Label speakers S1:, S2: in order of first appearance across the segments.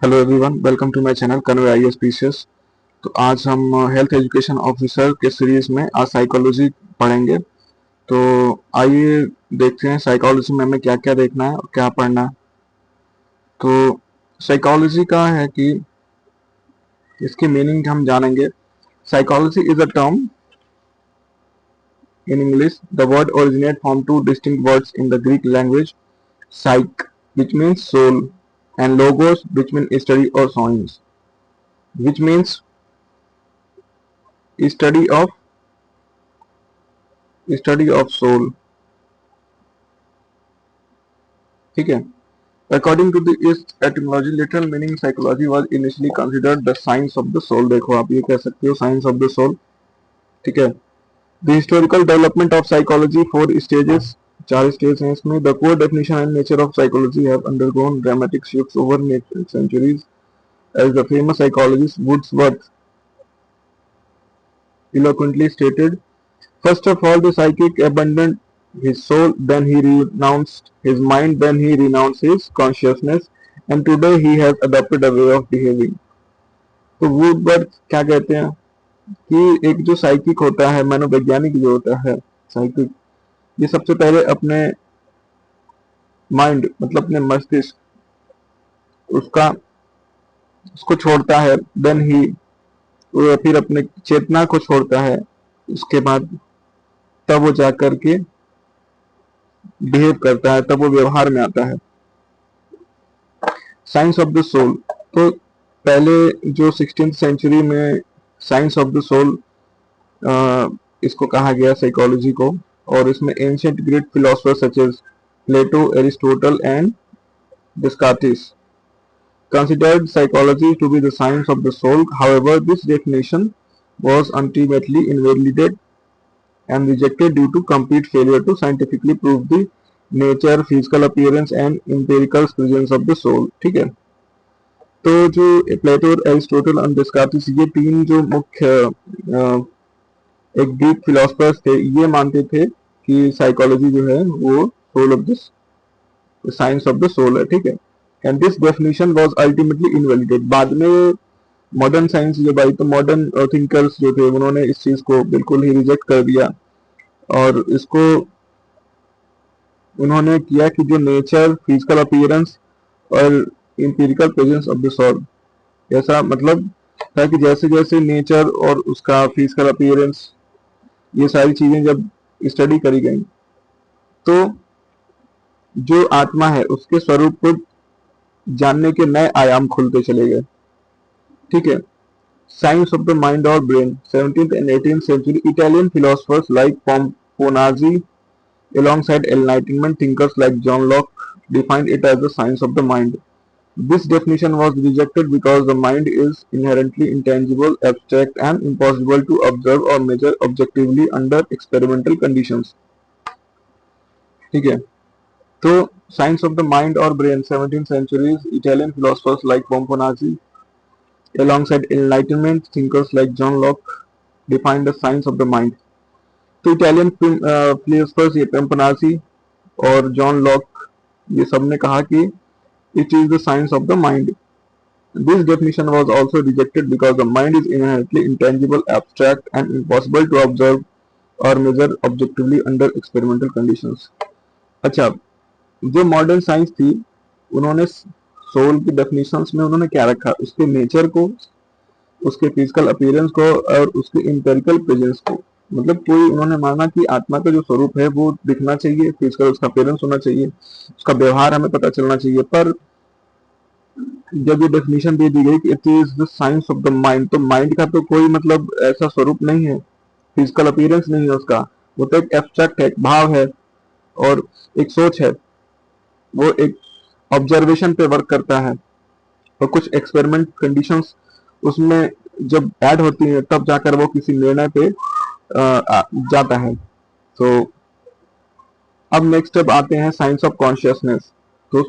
S1: Hello everyone, welcome to my channel Convey IAS PCS. तो आज हम हेल्थ एजुकेशन ऑफिसर के सीरीज में आज साइकोलॉजी पढ़ेंगे। तो आइए देखते हैं साइकोलॉजी में हमें क्या क्या देखना है और क्या पढ़ना है। तो साइकोलॉजी का है कि इसकी मीनिंग हम जानेंगे। Psychology is a term in English. The word originate from two distinct words in the Greek language, psyche which means soul and logos which means study or science, which means study of soul। ठीक है। According to the its etymology, literal meaning psychology was initially considered the science of the soul। देखो आप ये कह सकते हो science of the soul। ठीक है। The historical development of psychology, 4 stages, 4 stage हैं इसमें। The core definition and nature of psychology have undergone dramatic shifts over centuries, as the famous psychologist Wordsworth eloquently stated. First of all, the psychic abandoned his soul, then he renounced his mind, then he renounced his consciousness, and today he has adopted a way of behaving। तो Woodworth क्या कहते हैं कि एक जो psychic होता है, मनोवैज्ञानिक जो होता है साइकिक, ये सबसे पहले अपने माइंड मतलब अपने मस्तिष्क उसका उसको छोड़ता है, देन ही फिर अपने चेतना को छोड़ता है, उसके बाद तब वो जाकर के बिहेव करता है, तब वो व्यवहार में आता है। साइंस ऑफ द सोल, तो पहले जो 16th सेंचुरी में साइंस ऑफ द सोल इसको कहा गया साइकोलॉजी को, और इसमें ancient Greek philosopher such as Plato, Aristotle and Descartes considered psychology to be the science of the soul. However, this definition was ultimately invalidated and rejected due to complete failure to scientifically prove the nature, physical appearance and empirical presence of the soul। ठीक है। तो जो प्लेटो, Aristotle और डिस्कार्टिस, ये तीन जो मुख्य एक ग्रीक फिलोसफर्स थे, ये मानते थे कि साइकोलॉजी जो है वो soul of the science of the soul है। ठीक है। And this definition was ultimately invalidate. बाद में मॉडर्न साइंस जब आई तो मॉडर्न थिंकर्स जो थे उन्होंने इस चीज को बिल्कुल ही रिजेक्ट कर दिया, और इसको उन्होंने किया कि जो नेचर, फिजिकल अपीयरेंस और empirical presence of the soul, ऐसा मतलब था कि जैसे जैसे नेचर और उसका फिजिकल अपीयरेंस, ये सारी चीजें जब स्टडी करी गई तो जो आत्मा है उसके स्वरूप को जानने के नए आयाम खुलते चले गए। ठीक है। साइंस ऑफ द माइंड और brain, 17th and 18th century Italian philosophers like Pomponazzi alongside Enlightenment thinkers like John Locke defined it as the science of the mind। This definition was rejected because the mind is inherently intangible, abstract and impossible to observe or measure objectively under experimental conditions। ठीक है। तो science of the mind और brain, 17th century Italian philosophers like Pomponazzi alongside Enlightenment thinkers like John Locke defined the science of the mind। तो Italian philosophers ये पोम्पनाजी और John Locke, ये सब ने कहा कि it is the science of the mind. This definition was also rejected because the mind is inherently intangible, abstract and impossible to observe और measure objectively under experimental conditions. अच्छा, जो मॉडर्न साइंस थी उन्होंने सोल की definitions में उन्होंने क्या रखा, उसके नेचर को, उसके फिजिकल अपीयरेंस को और उसके इंपेरिकल प्रेजेंस को। मतलब कोई उन्होंने माना कि आत्मा का जो स्वरूप है वो दिखना चाहिए, फिजिकल उसका अपीयरेंस होना चाहिए, उसका व्यवहार हमें पता चलना चाहिए। पर जब ये डेफिनेशन दे दी गई कि it is the science of the mind, तो माइंड का तो कोई मतलब ऐसा स्वरूप नहीं है, फिजिकल अपीयरेंस नहीं है उसका, वो तो एक एब्स्ट्रैक्ट है, एक भाव है और एक सोच है। वो एक ऑब्जर्वेशन पे वर्क करता है और कुछ एक्सपेरिमेंट कंडीशंस उसमें जब ऐड होती है तब जाकर वो किसी निर्णय पे जाता है। तो अब नेक्स्ट अब आते हैं साइंस ऑफ कॉन्शियसनेस। तो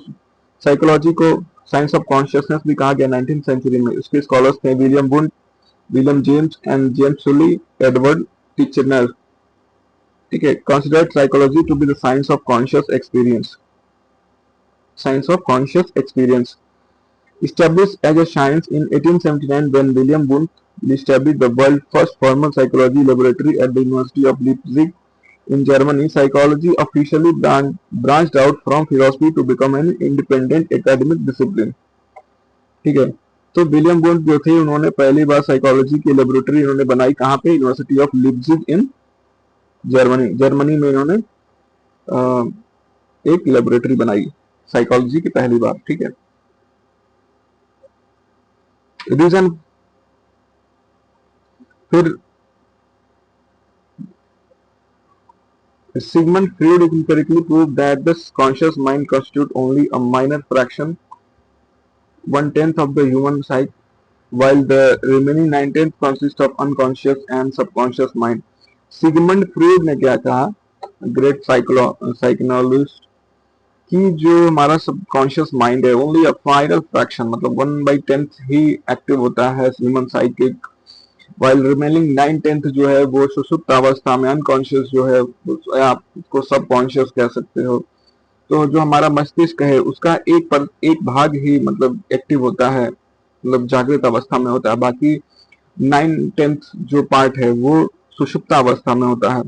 S1: साइकोलॉजी को साइंस ऑफ कॉन्शियसनेस भी कहा गया 19th सेंचुरी में। उसके स्कॉलर्स थे William Wundt, William James and James Sully, Edward Titchener. ठीक है। Considered psychology to be the science of conscious experience, science of conscious experience. Established as a science in 1879 when William Wundt established the world's first formal psychology laboratory at the University of Leipzig in Germany, psychology officially branched out from philosophy to become an independent academic discipline. ठीक है, तो William Wundt जो थे उन्होंने पहली बार psychology की laboratory इन्होंने बनाई कहाँ पे? University of Leipzig in Germany. Germany में इन्होंने एक लेबोरेटरी बनाई साइकोलॉजी की पहली बार। ठीक है, रीजन फिर Sigmund Freud empirically proved that the conscious mind constitutes only a minor fraction, 1/10 of the human psyche, while the remaining 9/10 consists of unconscious and subconscious mind. Sigmund Freud ने क्या कहा, great psychologist, कि जो हमारा subconscious mind है only a final fraction, मतलब 1/10 ही active होता है ह्यूमन साइकिक, वाइल रिमेनिंग 9/10 जो है वो सुषुप्त अवस्था में अनकॉन्शियस जो है, आप उसको सबकॉन्शियस कह सकते हो। तो जो हमारा मस्तिष्क है उसका एक भाग ही मतलब एक्टिव होता है, मतलब जागृत अवस्था में होता है, बाकी 9/10 जो पार्ट है वो सुषुप्त अवस्था में होता है।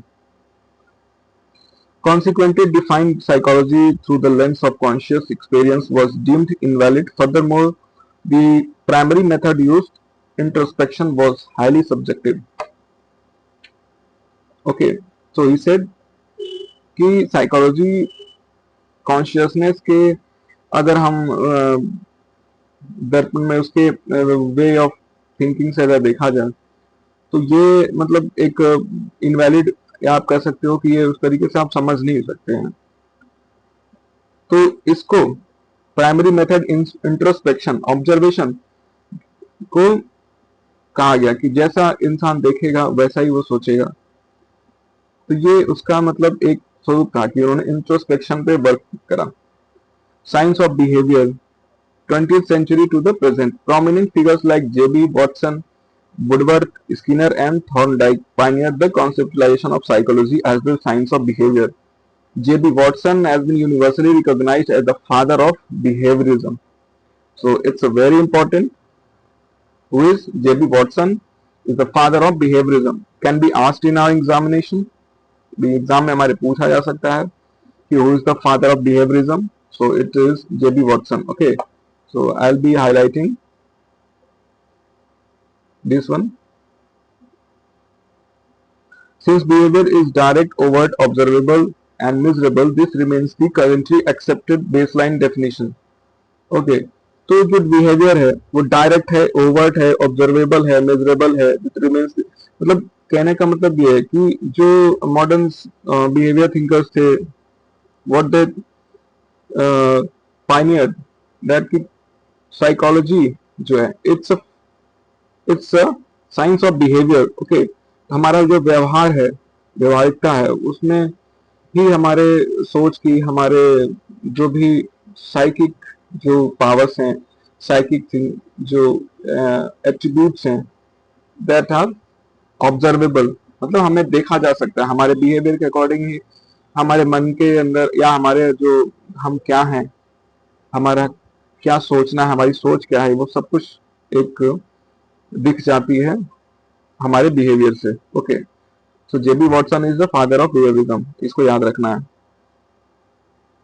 S1: Consequently, defined psychology through the lens of conscious experience was deemed invalid. Furthermore, the primary method used, introspection, was highly subjective. Okay, so he said कि साइकोलॉजी कॉन्शियसनेस के अगर हम दर्पण में उसके वे ऑफ थिंकिंग से अगर देखा जाए तो ये मतलब एक इनवैलिड, या आप कह सकते हो कि ये उस तरीके से आप समझ नहीं सकते हैं। तो इसको प्राइमरी मेथड इंट्रोस्पेक्शन, ऑब्जर्वेशन को कहा गया कि जैसा इंसान देखेगा वैसा ही वो सोचेगा। तो ये उसका मतलब एक स्वरूप था कि उन्होंने इंट्रोस्पेक्शन पे वर्क करा। Science of behaviour 20th century to the present, prominent figures like J.B. Watson, Woodworth, Skinner and Thorndike pioneered the conceptualization of psychology as the science of behavior. J.B. Watson has been universally recognized as the father of behaviorism. So it's a very important. Who is J.B. Watson? Is the father of behaviorism. Can be asked in our examination. The exam में हमारे पूछा जा सकता है कि who is the father of behaviorism? So it is J.B. Watson. Okay. So I'll be highlighting this one. Since behavior is direct, overt, observable and measurable, this remains the currently accepted baseline definition. Okay, तो जो behaviour है वो direct है, overt है, observable है, measurable है, this remains, मतलब कहने का मतलब ये है कि जो मॉडर्न बिहेवियर थिंकर्स थे, व्हाट दे पायनियर दैट की साइकोलॉजी जो है it's a science of behaviour. Okay, हमारा जो व्यवहार है, व्यवहारिकता है, उसमें ही हमारे सोच की, हमारे जो भी साइकिक जो पावर्स हैं, साइकिक जो एट्रीब्यूट्स हैं, दैट आर ऑब्जर्वेबल, मतलब हमें देखा जा सकता है, हमारे बिहेवियर के अकॉर्डिंग ही हमारे मन के अंदर या हमारे जो हम क्या हैं, हमारा क्या सोचना है, हमारी सोच क्या है, वो सब कुछ एक दिख जाती है हमारे बिहेवियर से। Okay, so JB Watson is the father of behaviourism, इसको याद रखना है।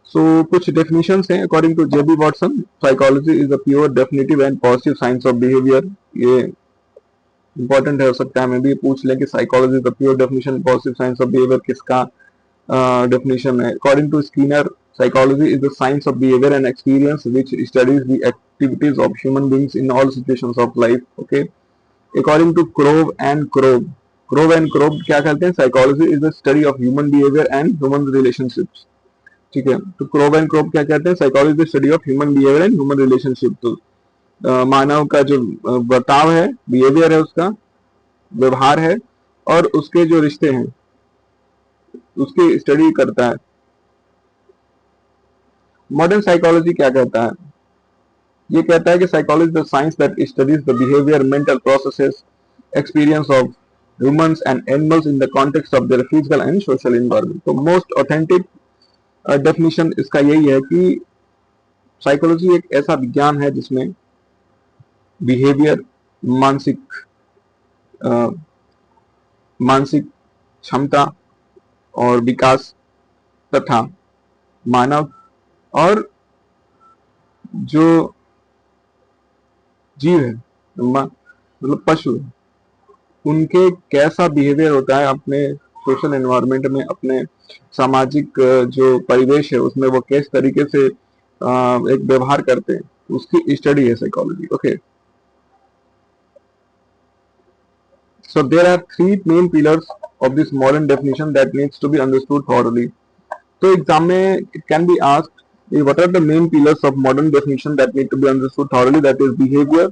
S1: सो कुछ डेफिनेशंस हैं according to JB Watson. Psychology is the pure, definitive and positive science of behaviour. ये इंपॉर्टेंट हो सकता है, मैं भी पूछ लें कि psychology is the pure definition, positive science of behaviour किसका डेफिनेशन है। According to Skinner, psychology is the science of behavior and experience which studies the activities of human beings in all situations of life. Okay, according to Grove and Krogh क्या कहते हैं? Psychology is the study of human behavior and human relationships. ठीक है, तो Grove and Krogh क्या कहते हैं? Psychology is the study of human behavior and human relationship. तो मानव का जो बर्ताव है, बिहेवियर है, उसका व्यवहार है और उसके जो रिश्ते हैं उसकी स्टडी करता है। मॉडर्न साइकोलॉजी क्या कहता है? ये कहता है कि psychology the science that studies the behaviour, mental processes, experience of humans and animals in the context of their physical and social environment. तो मोस्ट ऑथेंटिक डेफिनेशन इसका यही है कि साइकोलॉजी एक ऐसा विज्ञान है जिसमें बिहेवियर, मानसिक मानसिक क्षमता और विकास तथा मानव और जो जीव है, मतलब पशु, उनके कैसा बिहेवियर होता है अपने सोशल एनवायरनमेंट में, अपने सामाजिक जो परिवेश है उसमें वो किस तरीके से एक व्यवहार करते हैं, उसकी स्टडी है psychology. Okay, so there are three main pillars of this modern definition that needs to be understood thoroughly. तो एग्जाम में it can be asked what are the main pillars of modern definition that need to be understood thoroughly, that is behavior,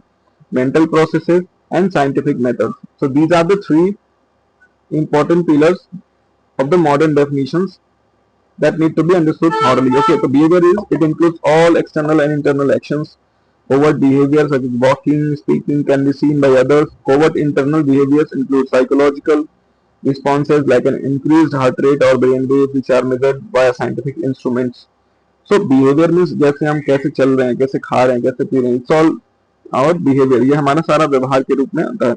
S1: mental processes and scientific methods. So these are the three important pillars of the modern definitions that need to be understood thoroughly. Okay, so behavior is, it includes all external and internal actions. Overt behavior such as walking, speaking can be seen by others. Covert internal behaviors include psychological responses like an increased heart rate or brain waves which are measured via scientific instruments. So behavior means जैसे हम कैसे चल रहे हैं, कैसे खा रहे हैं, कैसे पी रहे हैं, it's all our behavior. ये हमारा सारा व्यवहार के रूप में आता है.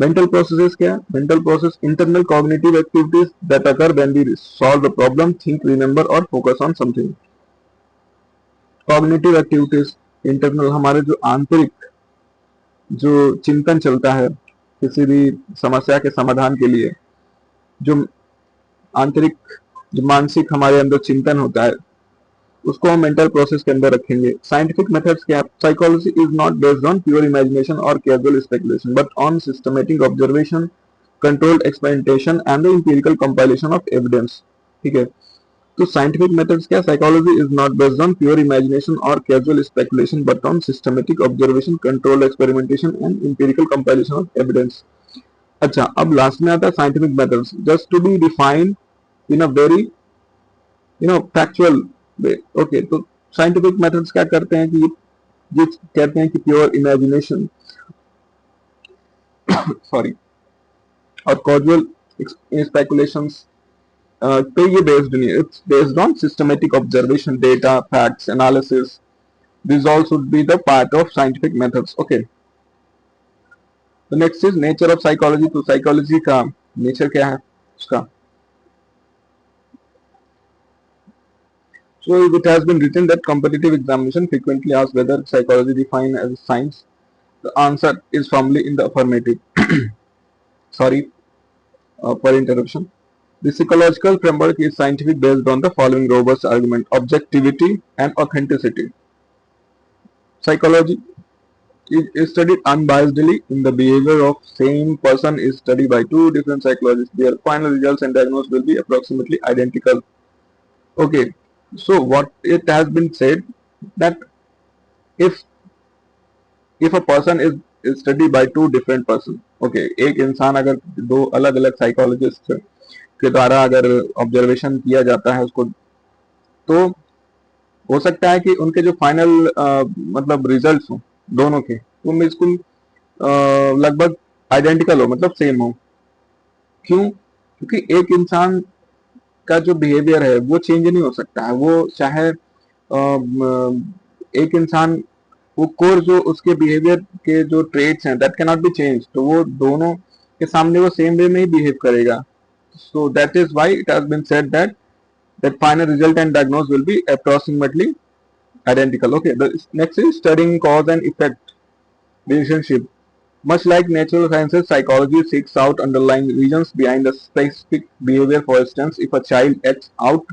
S1: Mental processes क्या है? Mental process internal cognitive activities that occur when we solve a problem, think, remember or focus on something. Cognitive activities internal, हमारे जो आंतरिक जो चिंतन चलता है किसी भी समस्या के समाधान के लिए, जो आंतरिक जो मानसिक हमारे अंदर चिंतन होता है, उसको हम मेंटल प्रोसेस के अंदर रखेंगे. साइंटिफिक मेथड्स क्या है? Psychology is not based on pure imagination और casual speculation but on systematic observation, controlled experimentation and the empirical compilation of evidence. ठीक है, तो साइंटिफिक मेथड्स क्या? Psychology is not based on pure imagination और casual speculation but on systematic observation, controlled experimentation and empirical compilation of evidence. अच्छा, अब last में आता है scientific methods just to be defined in a very factual way. Okay, तो scientific methods क्या करते हैं कि ये कहते हैं कि प्योर इमेजिनेशन सॉरी और कॉजुअल स्पेकुलेशंस पे ये बेस्ड नहीं है. It's based on systematic observation, data, facts, analysis. This all should be the part of scientific methods. Okay, तो next is nature of psychology. तो साइकोलॉजी का नेचर क्या है उसका? So it has been written that competitive examination frequently asks whether psychology defined as science. The answer is firmly in the affirmative. Sorry for interruption. The psychological framework is scientific based on the following robust argument: objectivity and authenticity. Psychology is studied unbiasedly in the behavior of same person is studied by two different psychologists. Their final results and diagnosis will be approximately identical. Okay, so what it has been said that if a person is studied by two different person, okay, एक इंसान अगर दो अलग अलग psychologist के द्वारा अगर observation किया जाता है उसको, तो हो सकता है कि उनके जो फाइनल मतलब रिजल्ट्स हो दोनों के, वो बिल्कुल लगभग आइडेंटिकल हो, मतलब सेम हो. क्यों? क्योंकि एक इंसान का जो बिहेवियर है वो चेंज नहीं हो सकता है. वो चाहे एक इंसान, वो कोर जो उसके बिहेवियर के जो ट्रेट्स हैं that can not be change, तो वो दोनों के सामने वो सेम वे में ही बिहेव करेगा. So that is why it has been said that final result and diagnose will be approximately identical. Okay, the next is studying cause and effect relationship. Much like natural sciences, psychology seeks out underlying reasons behind a specific behavior. For instance, if a child acts out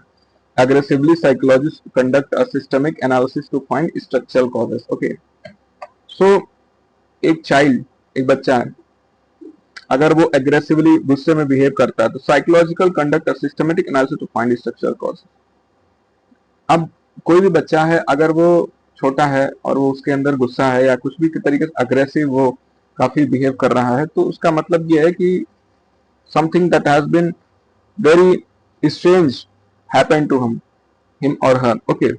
S1: aggressively, psychologists conduct a systemic analysis to find structural causes. Okay, so एक child, एक बच्चा है, अगर वो aggressively गुस्से में behave करता है, तो psychological conduct a systematic analysis to find structural causes. अब कोई भी बच्चा है, अगर वो छोटा है और वो उसके अंदर गुस्सा है या कुछ भी तरीके से अग्रेसिव वो काफी बिहेव कर रहा है, तो उसका मतलब ये है कि something that has been very strange happen to him और हर. ओके,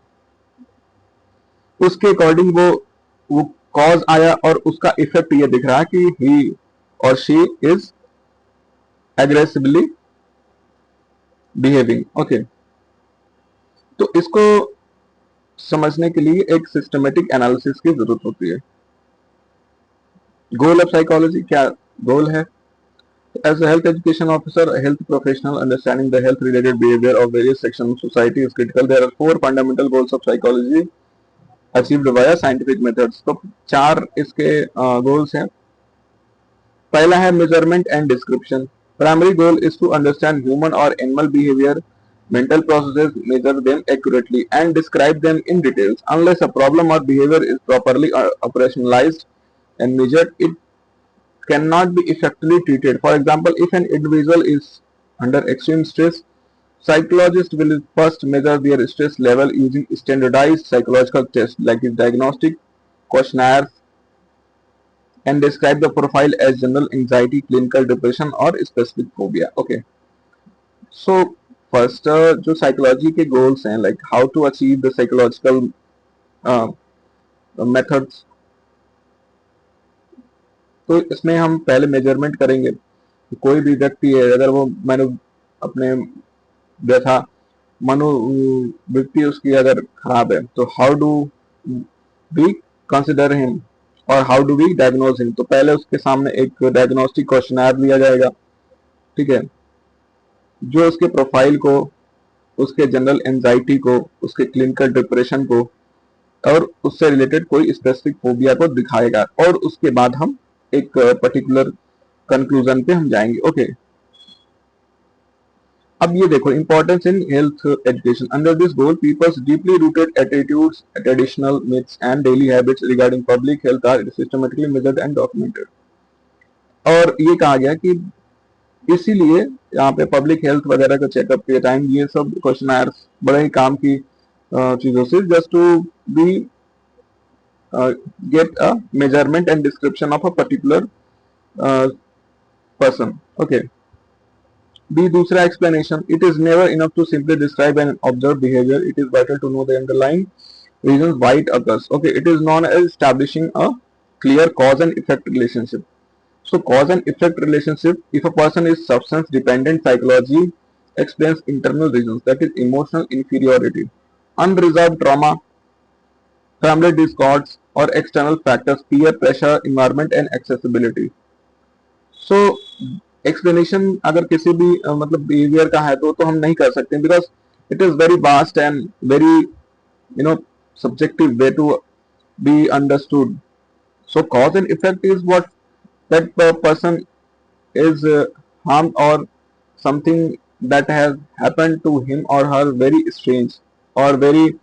S1: उसके अकॉर्डिंग वो कॉज आया और उसका इफेक्ट ये दिख रहा है कि ही और she is aggressively behaving. Okay, तो इसको समझने के लिए एक सिस्टमेटिक एनालिसिस की जरूरत होती है. गोल ऑफ साइकोलॉजी, क्या गोल है? As a health education officer, a health professional, understanding the health related behavior of various sections of society is critical. There are four fundamental goals of psychology achieved via scientific methods. तो चार इसके goals हैं. पहला है measurement and description. Primary goal is to understand human or animal behavior, mental processes, measure them accurately, and describe them in details. Unless a problem or behavior is properly operationalized and measured, it cannot be effectively treated. For example, if an individual is under extreme stress, psychologists will first measure their stress level using standardized psychological tests like diagnostic questionnaires and describe the profile as general anxiety, clinical depression or specific phobia. Okay. So first जो psychology के goals हैं like how to achieve the psychological methods, तो इसमें हम पहले measurement करेंगे. कोई भी व्यक्ति है अगर वो अपने व्यथा मनोवृत्ति उसकी अगर खराब है तो how do we consider him और how do we diagnose him. तो पहले उसके सामने एक डायग्नोस्टिक क्वेश्चनर लिया जाएगा, ठीक है, जो उसके प्रोफाइल को, उसके जनरल एंजाइटी को, उसके क्लिनिकल डिप्रेशन को और उससे रिलेटेड कोई स्पेसिफिक फोबिया को दिखाएगा और उसके बाद हम एक पर्टिकुलर कंक्लूजन पे हम जाएंगे. ओके. अब ये देखो importance in health education. Under this goal peoples deeply rooted attitudes, traditional myths and daily habits regarding public health are systematically measured and documented. और ये कहा गया कि इसीलिए यहाँ पे पब्लिक हेल्थ वगैरह का चेकअप के टाइम ये सब क्वेश्चनर्स बड़े ही काम की चीजों से just to be get a measurement and description of a particular person. Okay. B दूसरा explanation. It is never enough to simply describe and observe behavior. It is vital to know the underlying reasons why it occurs. Okay. It is known as establishing a clear cause and effect relationship. So cause and effect relationship. If a person is substance dependent, psychology explains internal reasons, that is emotional inferiority, unresolved trauma, family discords or external factors, peer pressure, environment and accessibility. So explanation अगर किसी भी मतलब behavior का है तो हम नहीं कर सकते because it is very vast and very subjective way to be understood. So cause and effect is what that person is harmed or something that has happened to him or her very strange or very